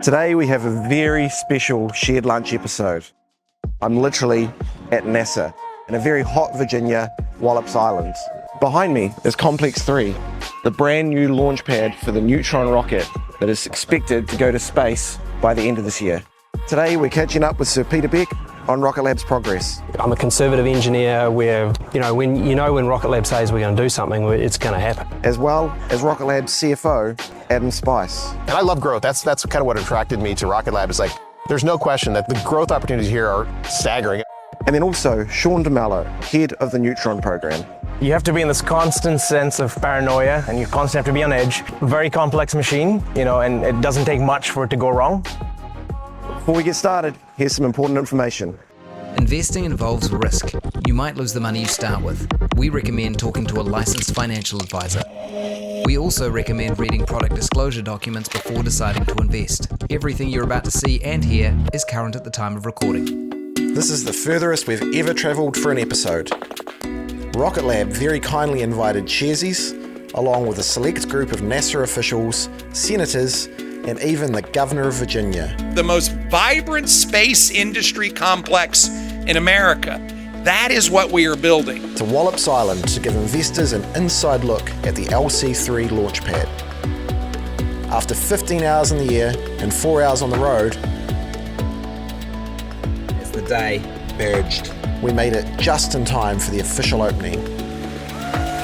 Today we have a very special shared lunch episode. I'm literally at NASA in a very hot Virginia, Wallops Island. Behind me is Complex 3, the brand new launch pad for the Neutron rocket that is expected to go to space by the end of this year. Today we're catching up with Sir Peter Beck on Rocket Lab's progress. I'm a conservative engineer where, when Rocket Lab says we're going to do something, it's going to happen. As well as Rocket Lab's CFO, Adam Spice. And I love growth. That's kind of what attracted me to Rocket Lab. Is like, there's no question that the growth opportunities here are staggering. And then also Shaun, head of the Neutron program. You have to be in this constant sense of paranoia, and you constantly have to be on edge. Very complex machine, and it doesn't take much for it to go wrong. Before we get started, here's some important information. Investing involves risk. You might lose the money you start with. We recommend talking to a licensed financial advisor. We also recommend reading product disclosure documents before deciding to invest. Everything you're about to see and hear is current at the time of recording. This is the furthest we've ever travelled for an episode. Rocket Lab very kindly invited Sharesies, along with a select group of NASA officials, senators, and even the governor of Virginia. The most vibrant space industry complex in America. That is what we are building. To Wallops Island to give investors an inside look at the LC-3 launch pad. After 15 hours in the air and 4 hours on the road, As the day merged, we made it just in time for the official opening.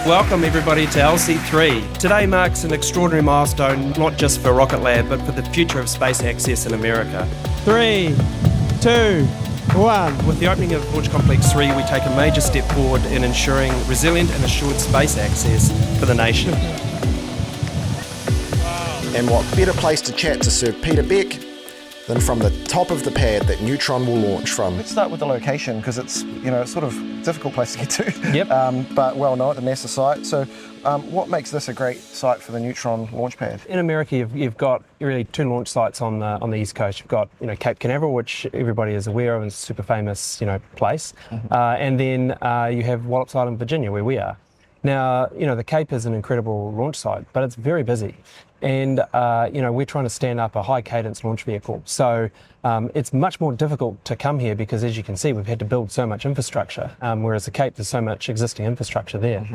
Welcome everybody to LC3. Today marks an extraordinary milestone, not just for Rocket Lab, but for the future of space access in America. 3, 2, 1. With the opening of Launch Complex 3, we take a major step forward in ensuring resilient and assured space access for the nation. And what better place to chat to Sir Peter Beck than from the top of the pad that Neutron will launch from. Let's start with the location, because it's sort of a difficult place to get to. Yep. But well known at the NASA site. So what makes this a great site for the Neutron launch pad? In America, you've got really two launch sites on the East Coast. You've got Cape Canaveral, which everybody is aware of, and it's a super famous place, and then you have Wallops Island, Virginia, where we are. Now, the Cape is an incredible launch site, but it's very busy. And, we're trying to stand up a high cadence launch vehicle. So it's much more difficult to come here because, as you can see, we've had to build so much infrastructure, whereas the Cape, there's so much existing infrastructure there.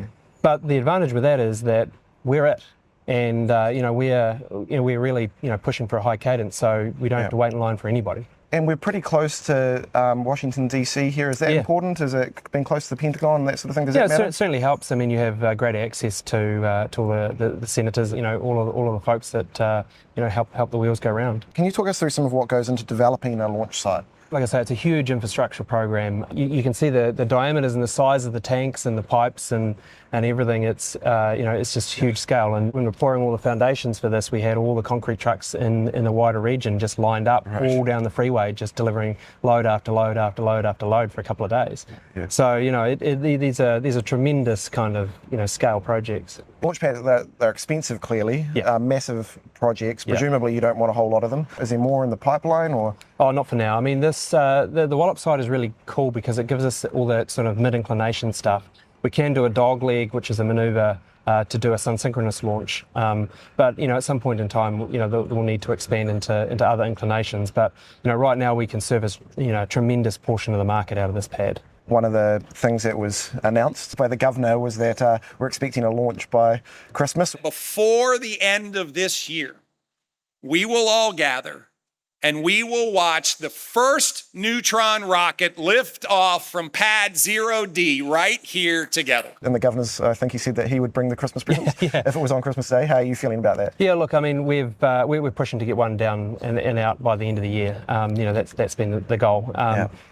But the advantage with that is that we're it. And, we're really, pushing for a high cadence, so we don't have to wait in line for anybody. And we're pretty close to Washington, D.C. here. Is that important? Has it been close to the Pentagon, that sort of thing? Does that matter? It certainly helps. I mean, you have great access to all the senators, all of the folks that, help the wheels go round. Can you talk us through some of what goes into developing a launch site? Like I say, it's a huge infrastructure program. You can see the diameters and the size of the tanks and the pipes and everything. It's it's just huge scale. And when we're pouring all the foundations for this, we had all the concrete trucks in the wider region just lined up all down the freeway, just delivering load after load after load after load for a couple of days. Yeah. So these are tremendous kind of scale projects. Launch pads, they're expensive, clearly. Massive projects. Yeah. Presumably you don't want a whole lot of them. Is there more in the pipeline, or? Oh, not for now. I mean, this the Wallops side is really cool because it gives us all that sort of mid-inclination stuff. We can do a dog leg, which is a manoeuvre to do a sun-synchronous launch. But at some point in time, we'll need to expand into other inclinations. But right now we can service a tremendous portion of the market out of this pad. One of the things that was announced by the governor was that we're expecting a launch by Christmas. Before the end of this year, we will all gather and we will watch the first Neutron rocket lift off from pad 0D right here together. And the governor's, I think he said that he would bring the Christmas presents if it was on Christmas Day. How are you feeling about that? Yeah, look, I mean, we're pushing to get one down and out by the end of the year. That's been the goal.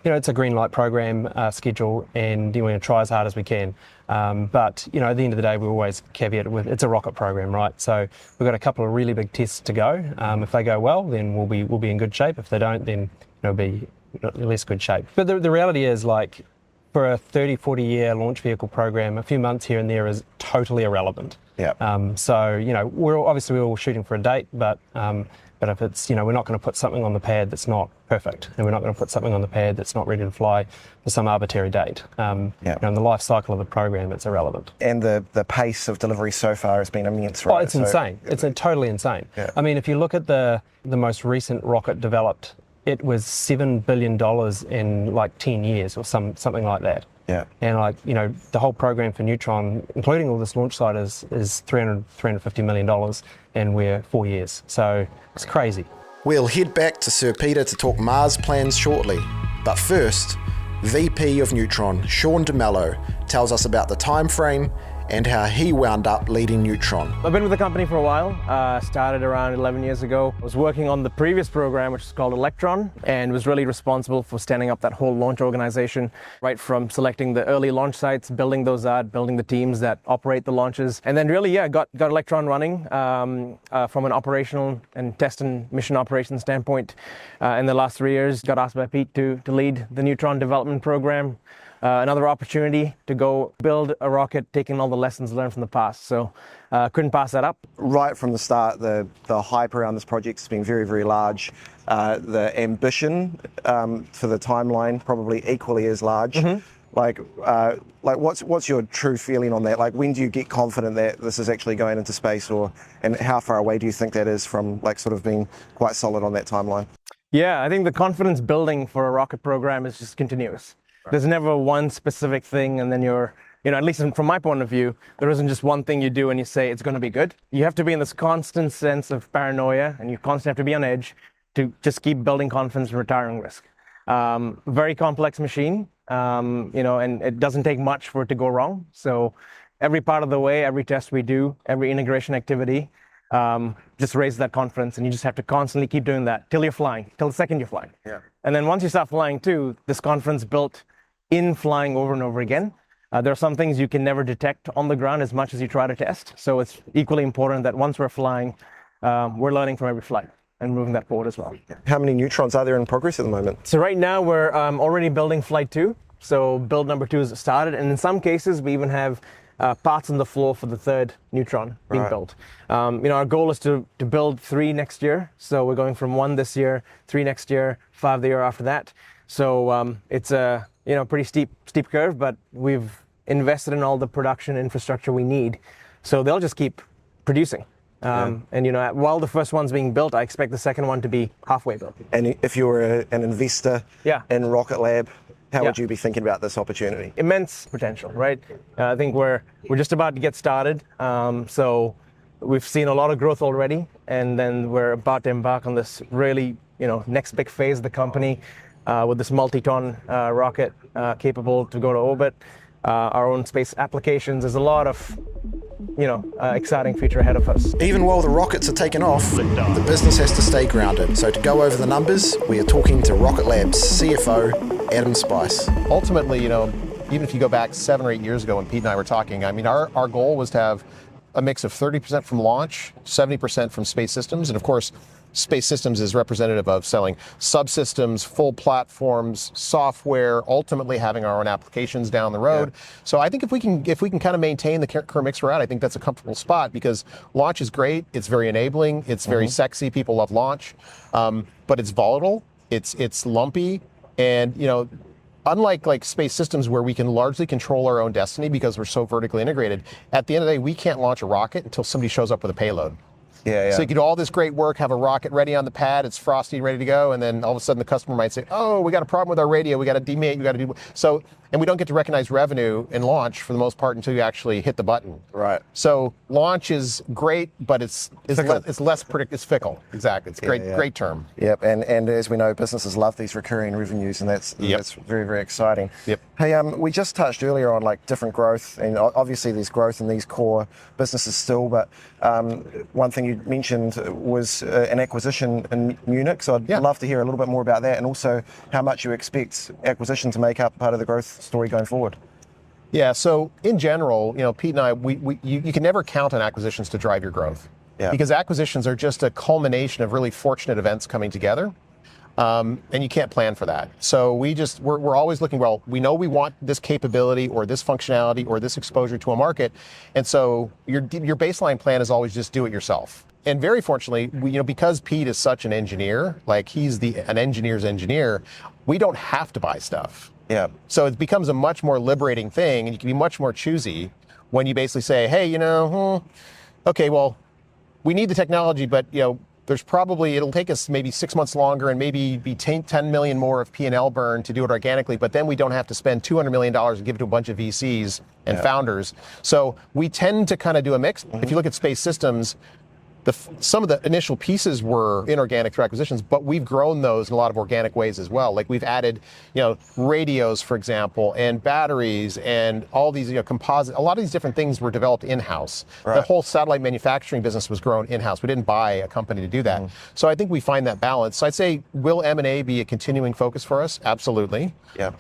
It's a green light program schedule, and we're going to try as hard as we can. But at the end of the day, we always caveat it with it's a rocket program, right? So we've got a couple of really big tests to go. If they go well, then we'll be in good shape. If they don't, then it'll be less good shape. But the reality is, like, for a 30-40 year launch vehicle program, a few months here and there is totally irrelevant. Yeah. So we're all shooting for a date, but But if it's, we're not going to put something on the pad that's not perfect, and we're not going to put something on the pad that's not ready to fly for some arbitrary date. In the life cycle of the program, it's irrelevant. And the pace of delivery so far has been immense, right? Oh, it's insane. It's totally insane. Yeah. I mean, if you look at the most recent rocket developed, it was $7 billion in like 10 years or something like that. Yeah. And the whole program for Neutron, including all this launch site, is $350 million, and we're 4 years. So it's crazy. We'll head back to Sir Peter to talk Mars plans shortly. But first, VP of Neutron, Shaun tells us about the time frame and how he wound up leading Neutron. I've been with the company for a while, started around 11 years ago. I was working on the previous program, which is called Electron, and was really responsible for standing up that whole launch organization, right from selecting the early launch sites, building those out, building the teams that operate the launches, and then really, got Electron running from an operational and test and mission operations standpoint. In the last 3 years, got asked by Pete to lead the Neutron development program. Another opportunity to go build a rocket, taking all the lessons learned from the past. So couldn't pass that up. Right from the start, the hype around this project has been very, very large. The ambition for the timeline probably equally as large. Mm-hmm. What's your true feeling on that? Like, when do you get confident that this is actually going into space, and how far away do you think that is from sort of being quite solid on that timeline? Yeah, I think the confidence building for a rocket program is just continuous. There's never one specific thing, and then at least from my point of view, there isn't just one thing you do and you say it's going to be good. You have to be in this constant sense of paranoia, and you constantly have to be on edge to just keep building confidence and retiring risk. Very complex machine, and it doesn't take much for it to go wrong. So every part of the way, every test we do, every integration activity, just raises that confidence, and you just have to constantly keep doing that till you're flying, till the second you're flying. Yeah. And then once you start flying too, this confidence built in flying over and over again. There are some things you can never detect on the ground as much as you try to test. So it's equally important that once we're flying, we're learning from every flight and moving that forward as well. How many Neutrons are there in progress at the moment? So right now we're already building flight 2. So build number 2 is started. And in some cases, we even have parts on the floor for the third Neutron being built. Our goal is to build 3 next year. So we're going from 1 this year, 3 next year, 5 the year after that. So it's a pretty steep curve, but we've invested in all the production infrastructure we need. So they'll just keep producing. And while the first one's being built, I expect the second one to be halfway built. And if you were an investor in Rocket Lab, how would you be thinking about this opportunity? Immense potential, right? I think we're just about to get started. So we've seen a lot of growth already, and then we're about to embark on this really, next big phase of the company with this multi-ton rocket capable to go to orbit. Our own space applications. There's a lot of exciting future ahead of us. Even while the rockets are taking off, the business has to stay grounded. So to go over the numbers, we are talking to Rocket Lab's CFO Adam Spice. Ultimately, even if you go back 7 or 8 years ago when Pete and I were talking, our goal was to have a mix of 30% from launch, 70% from space systems, and of course, Space Systems is representative of selling subsystems, full platforms, software, ultimately having our own applications down the road. Yeah. So I think if we can kind of maintain the current mix we're at, I think that's a comfortable spot, because launch is great. It's very enabling. It's very sexy. People love launch, but it's volatile. It's lumpy, and unlike Space Systems, where we can largely control our own destiny because we're so vertically integrated, at the end of the day, we can't launch a rocket until somebody shows up with a payload. Yeah. So you can do all this great work, have a rocket ready on the pad, it's frosty, ready to go, and then all of a sudden the customer might say, oh, we got a problem with our radio, we got to demate, we got to do... So, and we don't get to recognize revenue in launch for the most part until you actually hit the button. Right. So launch is great, but it's less predictable. It's fickle. Exactly. It's great term. Yep. And as we know, businesses love these recurring revenues, and that's very, very exciting. Yep. Hey, we just touched earlier on different growth, and obviously there's growth in these core businesses still, but one thing you mentioned was an acquisition in Munich. So I'd love to hear a little bit more about that, and also how much you expect acquisition to make up part of the growth story going forward. Yeah, so in general, Pete and I, you can never count on acquisitions to drive your growth. Yeah. Because acquisitions are just a culmination of really fortunate events coming together. And you can't plan for that. So we're always looking, well, we know we want this capability or this functionality or this exposure to a market. And so your baseline plan is always just do it yourself. And very fortunately, because Pete is such an engineer, like he's an engineer's engineer, we don't have to buy stuff. Yeah. So it becomes a much more liberating thing, and you can be much more choosy when you basically say, hey, okay, well, we need the technology, but it'll take us maybe 6 months longer and maybe be 10 million more of P&L burn to do it organically, but then we don't have to spend $200 million and give it to a bunch of VCs and founders. So we tend to kind of do a mix. If you look at Space Systems, some of the initial pieces were inorganic through acquisitions, but we've grown those in a lot of organic ways as well. Like we've added, radios, for example, and batteries, and all these, composite. A lot of these different things were developed in-house. Right. The whole satellite manufacturing business was grown in-house. We didn't buy a company to do that. So I think we find that balance. So I'd say, will M&A be a continuing focus for us? Absolutely. Yeah.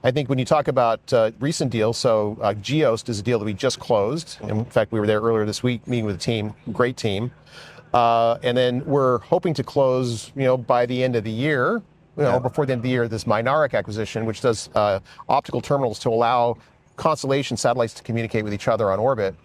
I think when you talk about recent deals, so Geost is a deal that we just closed. In fact, we were there earlier this week meeting with the team, great team. And then we're hoping to close, by the end of the year, before the end of the year, this Mynaric acquisition, which does optical terminals to allow constellation satellites to communicate with each other on orbit.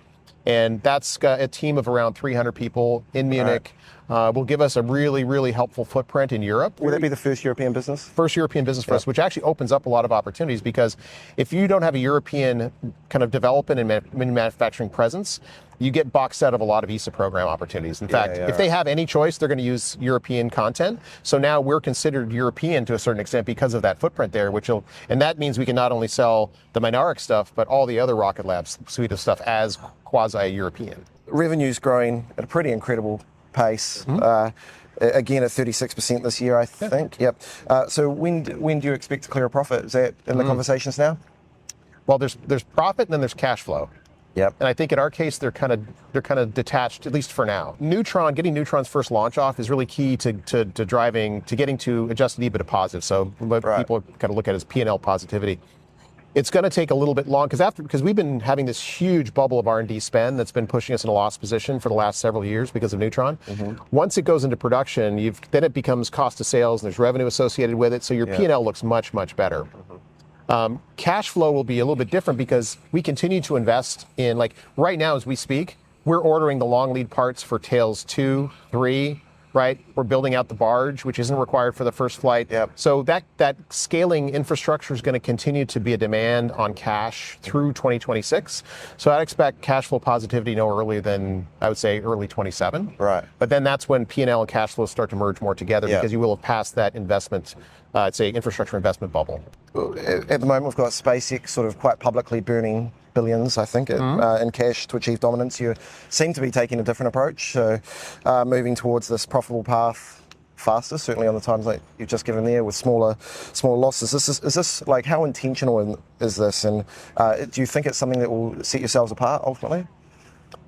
And that's got a team of around 300 people in Munich. Will give us a really, really helpful footprint in Europe. Will that be the first European business? First European business for us, which actually opens up a lot of opportunities, because if you don't have a European kind of development and manufacturing presence, you get boxed out of a lot of ESA program opportunities. In fact, if they have any choice, they're going to use European content. So now we're considered European to a certain extent because of that footprint there, and that means we can not only sell the Mynaric stuff, but all the other Rocket Labs suite of stuff as quasi-European. Revenue's growing at a pretty incredible pace. Again, at 36% this year, I think. Yep. So when do you expect to clear a profit? Is that in the conversations now? Well, there's profit and then there's cash flow. Yep. And I think in our case, they're kind of detached, at least for now. Getting Neutron's first launch off is really key to getting to adjusted EBITDA positive. So what people kind of look at as P&L positivity. It's going to take a little bit long because we've been having this huge bubble of R&D spend that's been pushing us in a loss position for the last several years because of Neutron. Once it goes into production, then it becomes cost of sales and there's revenue associated with it. So your P&L looks much, much better. Cash flow will be a little bit different because we continue to invest in, like right now as we speak, we're ordering the long lead parts for Tails 2, 3, right? We're building out the barge, which isn't required for the first flight. Yep. So that scaling infrastructure is going to continue to be a demand on cash through 2026. So I'd expect cash flow positivity no earlier than, I would say, early 27. Right. But then that's when P&L and cash flow start to merge more together because you will have passed that investment, I'd say, infrastructure investment bubble. At the moment, we've got SpaceX sort of quite publicly burning billions, I think, in cash to achieve dominance. You seem to be taking a different approach, so moving towards this profitable path faster, certainly on the times like you've just given there with smaller losses. Is this like, how intentional is this, and do you think it's something that will set yourselves apart ultimately?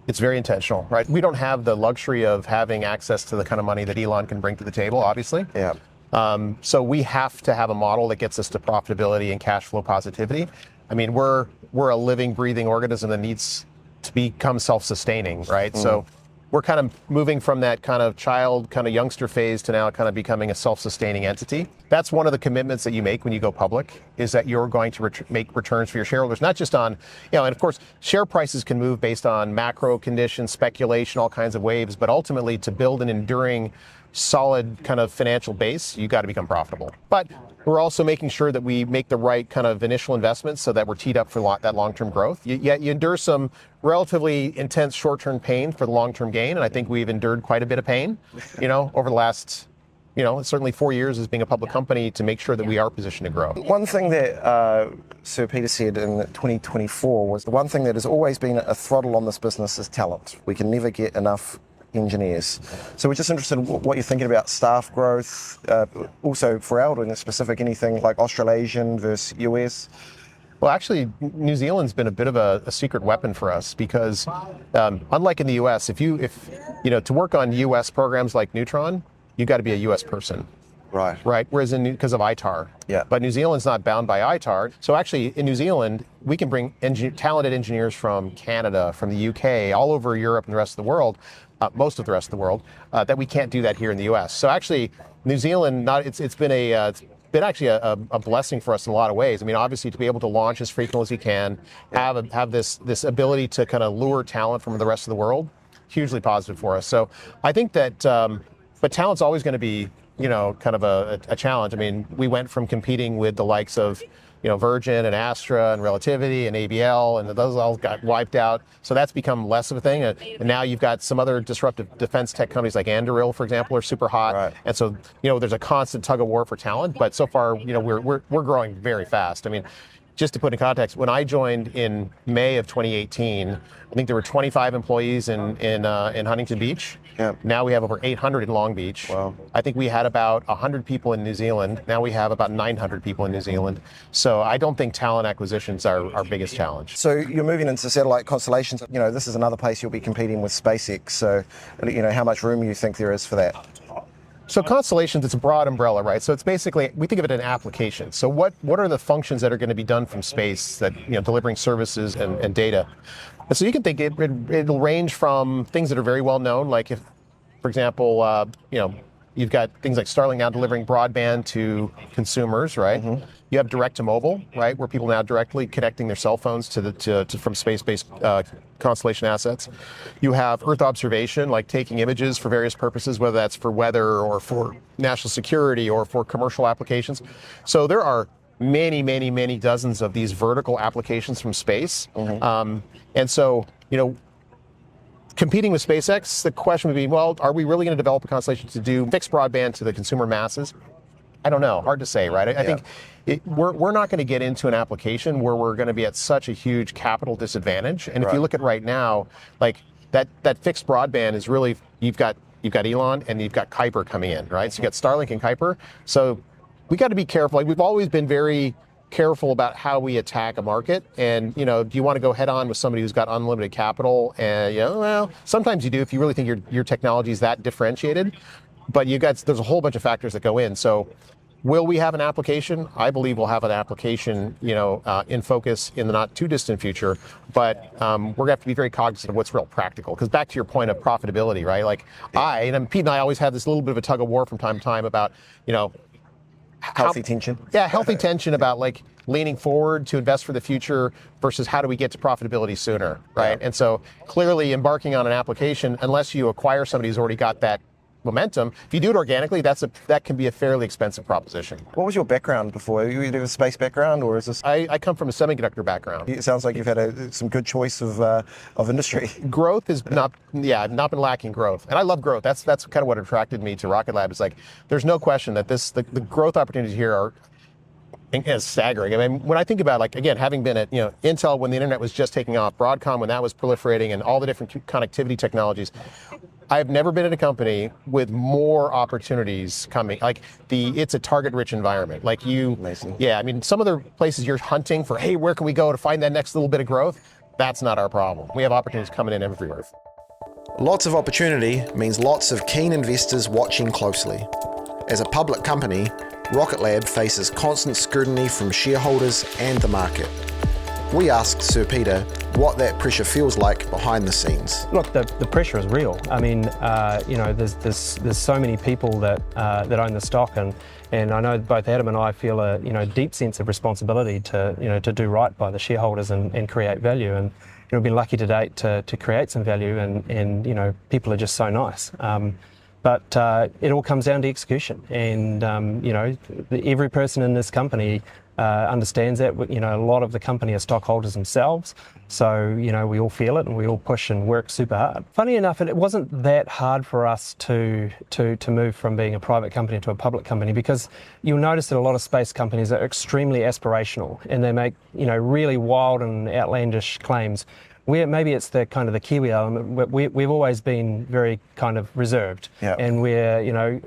It's very intentional, right? We don't have the luxury of having access to the kind of money that Elon can bring to the table, obviously. Yeah. So we have to have a model that gets us to profitability and cash flow positivity. I mean, we're a living, breathing organism that needs to become self-sustaining, right? So we're kind of moving from that kind of child, kind of youngster phase to now kind of becoming a self-sustaining entity. That's one of the commitments that you make when you go public, is that you're going to make returns for your shareholders, not just on, and of course, share prices can move based on macro conditions, speculation, all kinds of waves, but ultimately to build an enduring, solid kind of financial base, you got to become profitable. But we're also making sure that we make the right kind of initial investments so that we're teed up for that long-term growth. Yet you endure some relatively intense short-term pain for the long-term gain, and I think we've endured quite a bit of pain, over the last, certainly 4 years as being a public company to make sure that we are positioned to grow. One thing that Sir Peter said in 2024 was the one thing that has always been a throttle on this business is talent. We can never get enough engineers. So we're just interested in what you're thinking about staff growth, also for Alden, specific, anything like Australasian versus US? Well, actually, New Zealand's been a bit of a secret weapon for us because, unlike in the US, to work on US programs like Neutron, you got to be a US person. Right. Whereas because of ITAR. Yeah. But New Zealand's not bound by ITAR. So actually, in New Zealand, we can bring talented engineers from Canada, from the UK, all over Europe and the rest of the world, most of the rest of the world, that we can't do that here in the US. So actually, New Zealand, it's been actually a blessing for us in a lot of ways. I mean, obviously, to be able to launch as frequently as we can, have this ability to kind of lure talent from the rest of the world. hugely positive for us. So I think that, but talent's always going to be, kind of a challenge. I mean, we went from competing with the likes of, Virgin and Astra and Relativity and ABL, and those all got wiped out. So that's become less of a thing. And now you've got some other disruptive defense tech companies like Anduril, for example, are super hot. Right. And so, there's a constant tug of war for talent. But so far, we're growing very fast. I mean, just to put in context, when I joined in May of 2018, I think there were 25 employees in Huntington Beach. Yeah. Now we have over 800 in Long Beach. Wow. I think we had about 100 people in New Zealand. Now we have about 900 people in New Zealand. So I don't think talent acquisitions are our biggest challenge. So you're moving into satellite constellations. This is another place you'll be competing with SpaceX. So, how much room you think there is for that? So constellations, it's a broad umbrella, right? So it's basically, we think of it as an application. So what are the functions that are going to be done from space that, delivering services and data? And so you can think it'll range from things that are very well known, like if, for example, you've got things like Starlink now delivering broadband to consumers, right? Mm-hmm. You have direct to mobile, right, where people now directly connecting their cell phones from space-based constellation assets. You have Earth observation, like taking images for various purposes, whether that's for weather or for national security or for commercial applications. So there are many, many, many dozens of these vertical applications from space. Mm-hmm. And so, competing with SpaceX, the question would be, well, are we really going to develop a constellation to do fixed broadband to the consumer masses? I don't know. Hard to say, right? I think we're not going to get into an application where we're going to be at such a huge capital disadvantage. And if you look at right now, like that fixed broadband is really, you've got Elon and you've got Kuiper coming in, right? So you got Starlink and Kuiper. So we got to be careful. Like, we've always been very careful about how we attack a market. And, do you want to go head on with somebody who's got unlimited capital? And, well, sometimes you do if you really think your technology is that differentiated. But there's a whole bunch of factors that go in. So will we have an application? I believe we'll have an application, in focus in the not too distant future. But we're going to have to be very cognizant of what's real practical. Because back to your point of profitability, right? Like Pete and I always have this little bit of a tug of war from time to time about, healthy tension. Yeah, healthy tension about like leaning forward to invest for the future versus how do we get to profitability sooner, right? Yeah. And so clearly embarking on an application, unless you acquire somebody who's already got that momentum, if you do it organically, that can be a fairly expensive proposition. What was your background before? You have a space background, or is this? I come from a semiconductor background. It sounds like you've had some good choice of industry. Growth has not been lacking growth, and I love growth. That's kind of what attracted me to Rocket Lab. Is like there's no question that the growth opportunities here are staggering. I mean, when I think about, like, again, having been at Intel when the internet was just taking off, Broadcom when that was proliferating, and all the different connectivity technologies, I've never been in a company with more opportunities coming. Like it's a target-rich environment. Like Amazing. Yeah. I mean, some other places you're hunting for, hey, where can we go to find that next little bit of growth? That's not our problem. We have opportunities coming in everywhere. Lots of opportunity means lots of keen investors watching closely. As a public company, Rocket Lab faces constant scrutiny from shareholders and the market. We asked Sir Peter what that pressure feels like behind the scenes. Look, the pressure is real. I mean, there's so many people that own the stock, and I know both Adam and I feel a deep sense of responsibility to do right by the shareholders and create value. And we've been lucky to date to create some value, and people are just so nice. But it all comes down to execution, and every person in this company understands that. A lot of the company are stockholders themselves, so we all feel it and we all push and work super hard. Funny enough, it wasn't that hard for us to move from being a private company to a public company, because you'll notice that a lot of space companies are extremely aspirational and they make really wild and outlandish claims. Maybe it's the kind of the Kiwi element. We've always been very kind of reserved, and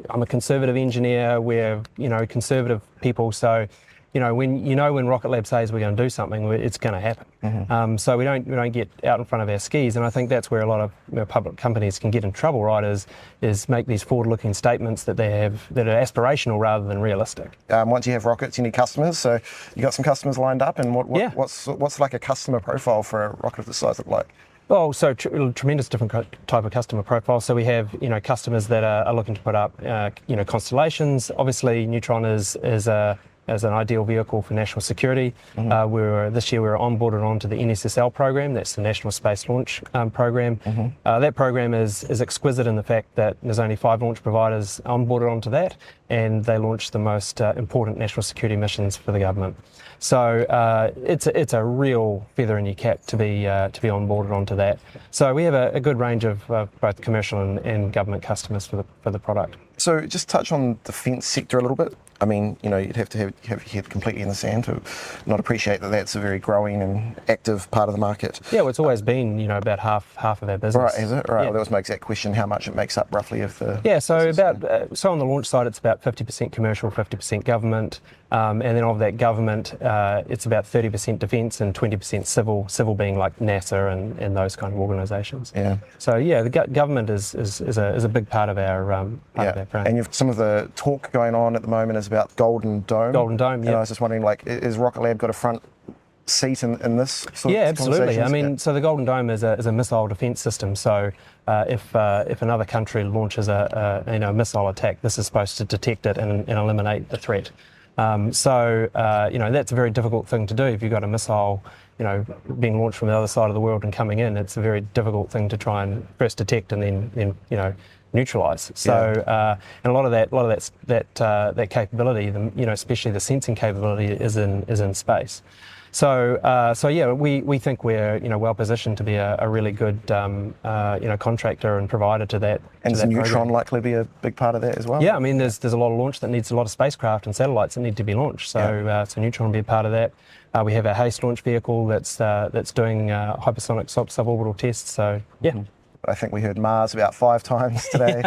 I'm a conservative engineer. We're conservative people, so when Rocket Lab says we're going to do something, it's going to happen. Mm-hmm. So we don't get out in front of our skis, and I think that's where a lot of public companies can get in trouble, right? Is make these forward-looking statements that they have that are aspirational rather than realistic. Once you have rockets, you need customers. So you got some customers lined up, and what's like a customer profile for a rocket of this size look like? Oh, so tremendous different type of customer profile. So we have customers that are looking to put up constellations. Obviously, Neutron is a as an ideal vehicle for national security. This year we were onboarded onto the NSSL program, that's the National Space Launch Program. That program is exquisite in the fact that there's only 5 launch providers onboarded onto that, and they launch the most important national security missions for the government. So it's a real feather in your cap to be onboarded onto that. So we have a good range of both commercial and government customers for the product. So just touch on the defence sector a little bit. I mean, you'd have to have your head completely in the sand to not appreciate that that's a very growing and active part of the market. Yeah, well, it's always been, about half of our business. Right, is it? Right. Yeah. Well, that was my exact question, how much it makes up roughly of the... Yeah, so so on the launch side, it's about 50% commercial, 50% government. And then of that government, it's about 30% defence and 20% civil being like NASA and those kind of organisations. Yeah. So yeah, the government is a big part of our brand. And you've some of the talk going on at the moment is about Golden Dome. Golden Dome, yeah. And I was just wondering, is Rocket Lab got a front seat in this sort yeah, of absolutely. I mean, conversations? so the Golden Dome is a missile defence system. So if another country launches a missile attack, this is supposed to detect it and eliminate the threat. That's a very difficult thing to do. If you've got a missile, being launched from the other side of the world and coming in, it's a very difficult thing to try and first detect and then neutralise. So and a lot of that capability, especially the sensing capability, is in space. So we think we're well positioned to be a really good contractor and provider to that. And to that Neutron program. likely be a big part of that as well? Yeah, I mean there's a lot of launch that needs a lot of spacecraft and satellites that need to be launched. So so Neutron will be a part of that. We have our HASTE launch vehicle that's doing hypersonic suborbital tests. So yeah. I think we heard Mars about 5 times today.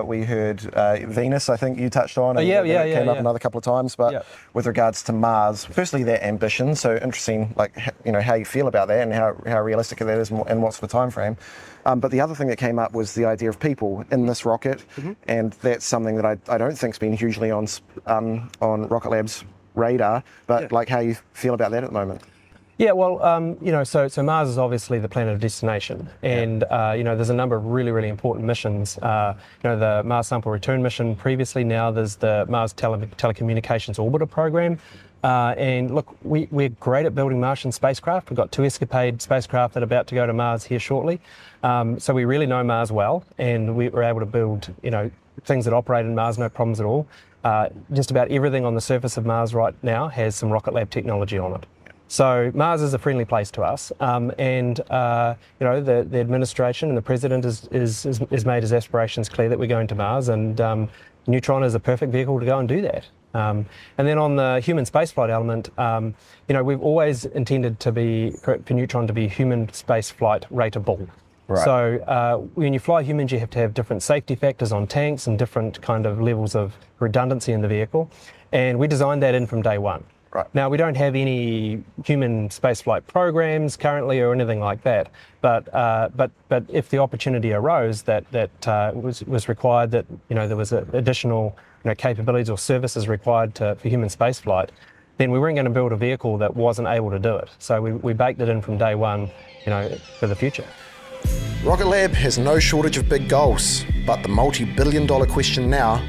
We heard Venus, I think you touched on. And it came up another couple of times. But with regards to Mars, firstly, their ambition. So interesting, how you feel about that and how realistic that is and what's the time frame. But the other thing that came up was the idea of people in this rocket. And that's something that I don't think's been hugely on Rocket Lab's radar. But how you feel about that at the moment? Yeah, well, so Mars is obviously the planet of destination, and there's a number of really, really important missions. The Mars Sample Return mission previously. Now there's the Mars Telecommunications Orbiter program. And look, we're great at building Martian spacecraft. We've got 2 Escapade spacecraft that are about to go to Mars here shortly. So we really know Mars well, and we were able to build, things that operate in Mars, no problems at all. Just about everything on the surface of Mars right now has some Rocket Lab technology on it. So Mars is a friendly place to us, and the administration and the president has made his aspirations clear that we're going to Mars, and Neutron is a perfect vehicle to go and do that. And then on the human spaceflight element, we've always intended for Neutron to be human spaceflight rateable. Right. So when you fly humans, you have to have different safety factors on tanks and different kind of levels of redundancy in the vehicle, and we designed that in from day one. Right. Now, we don't have any human spaceflight programs currently or anything like that, but if the opportunity arose that was required, that there was additional capabilities or services required for human spaceflight, then we weren't going to build a vehicle that wasn't able to do it. So we baked it in from day one, for the future. Rocket Lab has no shortage of big goals, but the multi-billion-dollar question now,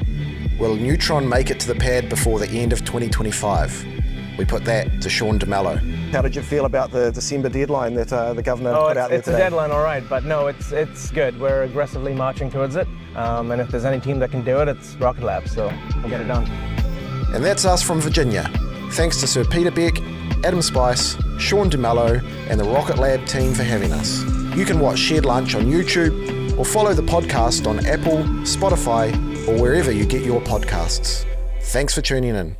will Neutron make it to the pad before the end of 2025? We put that to Shaun DeMello. How did you feel about the December deadline that the governor put out there it's today? a deadline, all right, but no, it's good. We're aggressively marching towards it, and if there's any team that can do it, it's Rocket Lab, so we'll get it done. And that's us from Virginia. Thanks to Sir Peter Beck, Adam Spice, Shaun DeMello, and the Rocket Lab team for having us. You can watch Shared Lunch on YouTube or follow the podcast on Apple, Spotify, or wherever you get your podcasts. Thanks for tuning in.